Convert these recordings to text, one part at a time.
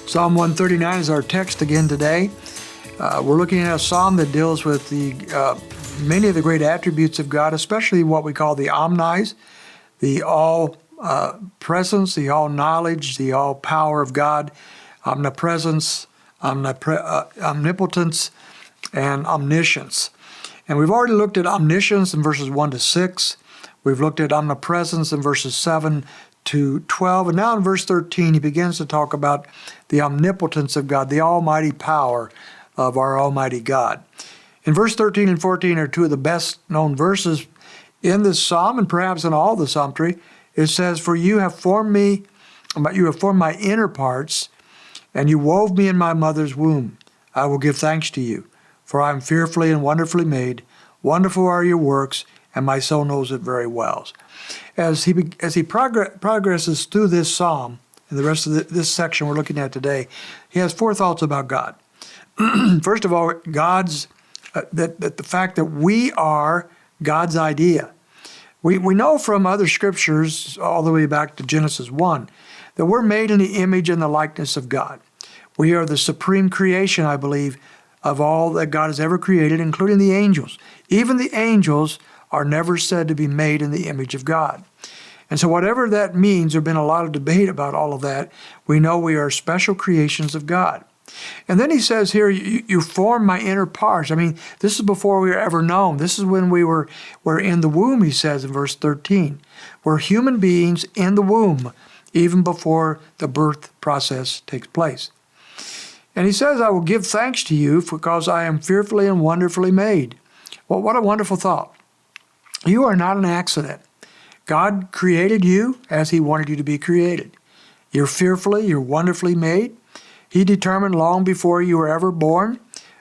Psalm 139 is our text again today. We're looking at a psalm that deals with the many of the great attributes of God, especially what we call the omnis, the all presence, the all knowledge, the all power of God, omnipresence, omnipotence, and omniscience. And we've already looked at omniscience in verses 1 to 6. We've looked at omnipresence in verses 7 to 12. And now in verse 13, he begins to talk about the omnipotence of God, the almighty power of our almighty God. In verse 13 and 14 are two of the best known verses in this psalm, and perhaps in all the psalmistry. It says, "For you have formed my inner parts, and you wove me in my mother's womb. I will give thanks to you, for I am fearfully and wonderfully made. Wonderful are your works, and my soul knows it very well." As he progresses through this psalm, and the rest of this section we're looking at today, he has four thoughts about God. First of all, the fact that we are God's idea. We know from other scriptures, all the way back to Genesis 1, that we're made in the image and the likeness of God. We are the supreme creation, I believe, of all that God has ever created, including the angels. Even the angels are never said to be made in the image of God. And so whatever that means, there's been a lot of debate about all of that. We know we are special creations of God. And then he says here, you form my inner parts. I mean, this is before we were ever known. This is when we were in the womb, he says in verse 13. We're human beings in the womb, even before the birth process takes place. And he says, I will give thanks to you because I am fearfully and wonderfully made. Well, what a wonderful thought. You are not an accident. God created you as he wanted you to be created. You're wonderfully made. He determined long before you were ever born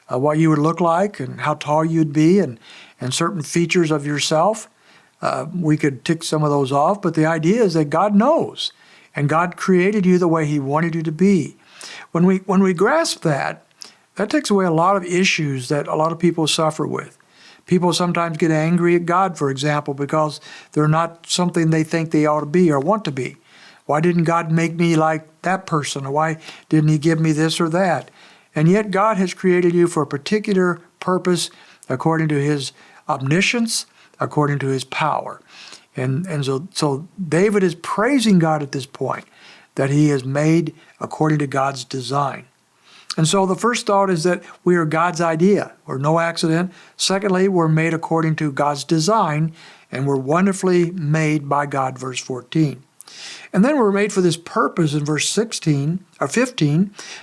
what you would look like and how tall you'd be and certain features of yourself. We could tick some of those off, but the idea is that God knows, and God created you the way he wanted you to be. When we grasp that takes away a lot of issues that a lot of people suffer with. People sometimes get angry at God, for example, because they're not something they think they ought to be or want to be. Why didn't God make me like that person? Or why didn't he give me this or that? And yet God has created you for a particular purpose according to his omniscience, according to his power. And so David is praising God at this point, that he is made according to God's design. And so the first thought is that we are God's idea. We're no accident. Secondly, we're made according to God's design, and we're wonderfully made by God, verse 14. And then we're made for this purpose in verse 15.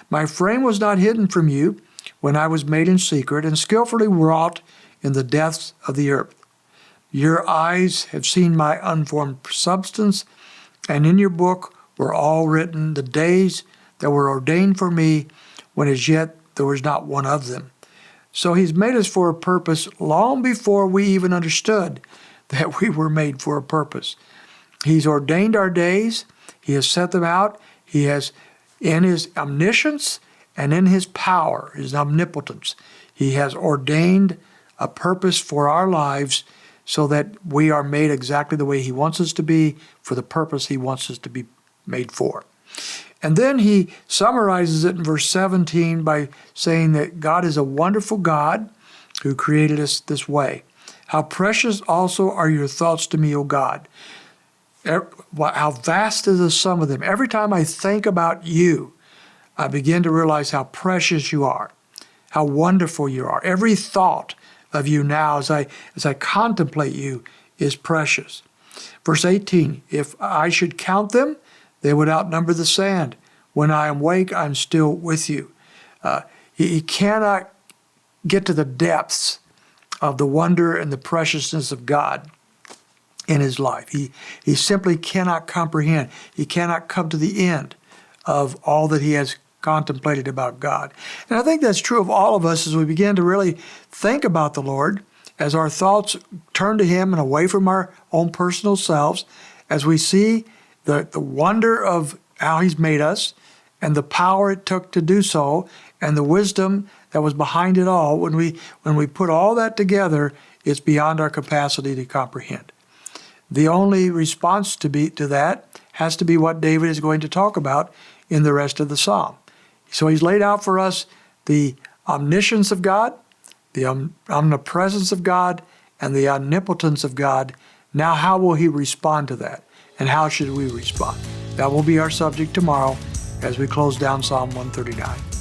My frame was not hidden from you when I was made in secret and skillfully wrought in the depths of the earth. Your eyes have seen my unformed substance, and in your book were all written the days that were ordained for me, when as yet there was not one of them. So he's made us for a purpose long before we even understood that we were made for a purpose. He's ordained our days. He has set them out. He has, in his omniscience and in his power, his omnipotence, he has ordained a purpose for our lives so that we are made exactly the way he wants us to be, for the purpose he wants us to be made for. And then he summarizes it in verse 17 by saying that God is a wonderful God who created us this way. How precious also are your thoughts to me, O God. How vast is the sum of them. Every time I think about you, I begin to realize how precious you are, how wonderful you are. Every thought of you now as I contemplate you is precious. Verse 18, if I should count them, they would outnumber the sand. When I am awake, I'm still with you. He cannot get to the depths of the wonder and the preciousness of God in his life. He simply cannot comprehend. He cannot come to the end of all that he has contemplated about God. And I think that's true of all of us as we begin to really think about the Lord, as our thoughts turn to him and away from our own personal selves, as we see the wonder of how he's made us and the power it took to do so and the wisdom that was behind it all. When we put all that together, it's beyond our capacity to comprehend. The only response to that has to be what David is going to talk about in the rest of the psalm. So he's laid out for us the omniscience of God, the omnipresence of God, and the omnipotence of God. Now, how will he respond to that? And how should we respond? That will be our subject tomorrow as we close down Psalm 139.